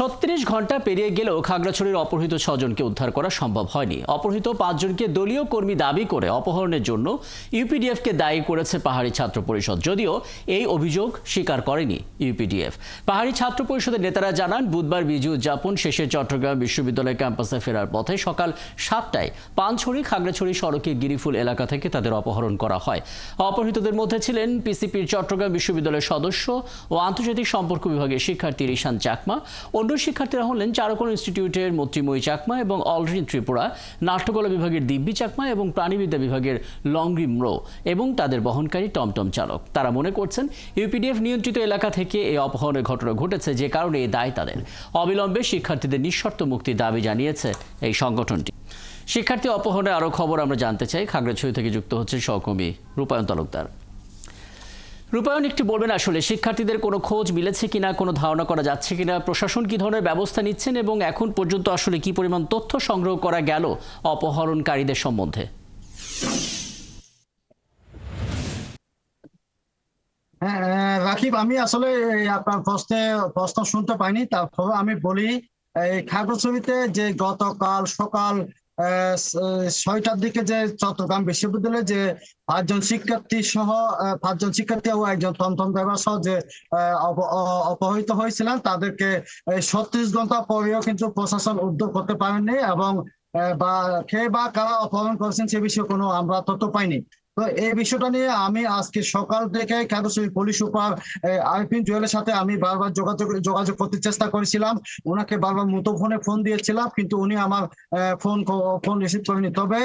৩৬ ঘন্টা পেরিয়ে গেলেও খাগড়াছড়ির অপহৃত ৬ জনকে উদ্ধার করা সম্ভব হয়নি। অপহৃত ৫ জনকে দলীয় কর্মী দাবি করে অপহরণের জন্য ইউপিডিএফকে দায়ী করেছে পাহাড়ি ছাত্র পরিষদ, যদিও এই অভিযোগ স্বীকার করেনি ইউপিডিএফ। পাহাড়ি ছাত্র পরিষদের নেতারা জানান, বুধবার বিজু উদযাপন শেষে চট্টগ্রাম বিশ্ববিদ্যালয় ক্যাম্পাসে ফেরার পথে সকাল ৭টায় পানছড়ি খাগড়াছড়ি সড়কে গিরিফুল এলাকা থেকে তাদের অপহরণ করা হয়। অপহৃতদের মধ্যে ছিলেন পিসিপির চট্টগ্রাম বিশ্ববিদ্যালয়ের সদস্য ও আন্তর্জাতিক সম্পর্ক বিভাগের শিক্ষার্থী রিশান চাকমা। অন্য শিক্ষার্থীরা হলেন চারুকলা ইনস্টিটিউটের মৈত্রীময়ী চাকমা এবং অলরিন ত্রিপুরা, নাট্যকলা বিভাগের দিব্যি চাকমা এবং প্রাণীবিদ্যা বিভাগের লংগ্রিম রো এবং তাদের বহনকারী টমটম চালক। তারা মনে করছেন ইউপিডিএফ নিয়ন্ত্রিত এলাকা থেকে এই অপহরণের ঘটনা ঘটেছে, যে কারণে এই দায় তাদের। অবিলম্বে শিক্ষার্থীদের নিঃশর্ত মুক্তির দাবি জানিয়েছে এই সংগঠনটি। শিক্ষার্থী অপহরণের আরও খবর আমরা জানতে চাই। খাগড়াছড়ি থেকে যুক্ত হচ্ছে সহকর্মী রূপায়ণ তালুকদার। রূপায়ণ, একটু বলবেন আসলে শিক্ষার্থীদের কোনো খোঁজ মিলেছে কিনা, কোনো ধারণা করা যাচ্ছে কিনা, প্রশাসন কি ধরনের ব্যবস্থা নিচ্ছেন এবং এখন পর্যন্ত আসলে কি পরিমাণ তথ্য সংগ্রহ করা গেল অপহরণকারীদের সম্বন্ধে? হ্যাঁ রাকিব, আমি আসলে আপনার প্রশ্ন শুনতে পাইনি, তারপর আমি বলি এই খাগড়াছড়িতে যে গতকাল সকাল ৬টার দিকে যে চট্টগ্রাম বিশ্ববিদ্যালয়ে যে ৫ জন শিক্ষার্থী সহ ৫ জন শিক্ষার্থী ও একজন টমটম ড্রাইভার সহ যে অপহৃত হয়েছিলেন, তাদেরকে ৩৬ ঘন্টা পরেও কিন্তু প্রশাসন উদ্ধার করতে পারেননি এবং বা কে বা কারা অপহরণ করেছেন সে বিষয়ে কোনো আমরা তথ্য পাইনি। তো এই বিষয়টা নিয়ে আমি আজকে সকাল থেকে খাগড়াছড়ি পুলিশ সুপার আরিফিন জুয়েলের সাথে আমি বারবার যোগাযোগ করতে চেষ্টা করেছিলাম। ওনাকে বারবার মুঠোফোনে ফোন দিয়েছিলাম, কিন্তু উনি আমার ফোন রিসিভ করেনি। তবে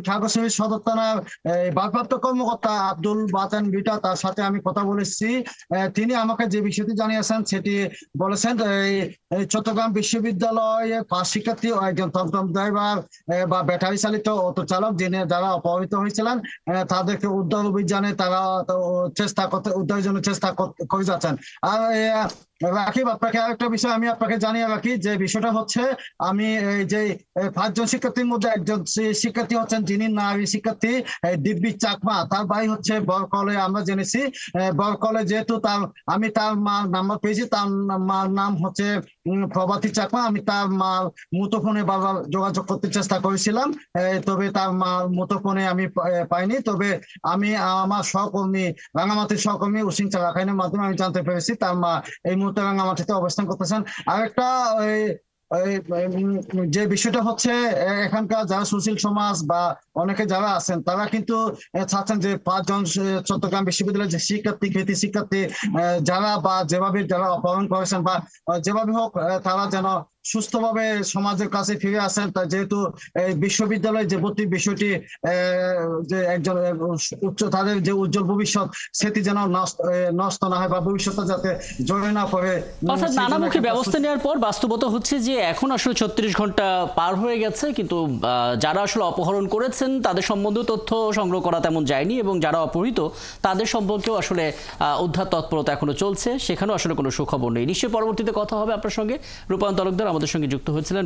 খাগড়াছড়ি সদর থানার ভারপ্রাপ্ত কর্মকর্তা আব্দুল বাতেন বিটা, তার সাথে আমি কথা বলেছি। তিনি আমাকে যে বিষয়টি জানিয়েছেন সেটি বলেছেন, চট্টগ্রাম বিশ্ববিদ্যালয়ে ৫ শিক্ষার্থী ও একজন টমটম ড্রাইভার বা ব্যাটারি চালিত অটো চালক যারা অপহৃত হয়েছিলেন, তাদেরকে উদ্ধার অভিযানে তারা উদ্ধারের জন্য চেষ্টা করে যাচ্ছেন। আর রাকিব, আপনাকে আরেকটা বিষয় আমি আপনাকে জানিয়ে রাখি, যে বিষয়টা হচ্ছে আমি যে ৫ জন শিক্ষার্থীর মধ্যে একজন শিক্ষার্থী হচ্ছেন যিনি নারী শিক্ষার্থী দিব্যি চাকমা, তার বাড়ি হচ্ছে বরকলে। আমরা জেনেছি বরকলে, যেহেতু আমি তার মার নাম্বার পেয়েছি, তার মার নাম হচ্ছে প্রভাতী চাকমা। আমি তার মার মুঠোফোনে বারবার যোগাযোগ করতে চেষ্টা করেছিলাম, তবে তার মার মুঠোফোনে আমি পাইনি। তবে আমি আমার সহকর্মী রাঙামাটির সহকর্মী উসিং চালাখাইনের মাধ্যমে আমি জানতে পেরেছি তার মা এই মুহূর্তে রাঙামাটিতে অবস্থান করতেছেন। আরেকটা যে বিষয়টা হচ্ছে, এখানকার যারা সুশীল সমাজ বা অনেকে যারা আছেন, তারা কিন্তু চাচ্ছেন যে ৫ জন চট্টগ্রাম বিশ্ববিদ্যালয়ের যে শিক্ষার্থী কৃতি শিক্ষার্থী যারা বা যেভাবে যারা অপহরণ করেছেন বা যেভাবে হোক তারা যেন সুস্থভাবে সমাজের কাছে ফিরে আসেন। যেহেতু এই বিশ্ববিদ্যালয়ের যে ভর্তির বিষয়টি যে একজন তাদের যে উজ্জ্বল ভবিষ্যৎ সেটি যেন নষ্ট না হয় বা ভবিষ্যতে যাতে জড়িয়ে না পড়ে। অর্থাৎ নানামুখী ব্যবস্থা নেওয়ার পর বাস্তবতা হচ্ছে যে এখন আসলে ৩৬ ঘন্টা পার হয়ে গেছে, কিন্তু যারা আসলে অপহরণ করেছেন তাদের সম্বন্ধেও তথ্য সংগ্রহ করা তেমন যায়নি এবং যারা অপহৃত তাদের সম্পর্কেও আসলে উদ্ধার তৎপরতা এখনো চলছে, সেখানেও আসলে কোনো সুখবর নেই। নিশ্চয়ই পরবর্তীতে কথা হবে আপনার সঙ্গে। রূপায়ণ তালুকদার আমাদের সঙ্গে যুক্ত হয়েছিলেন।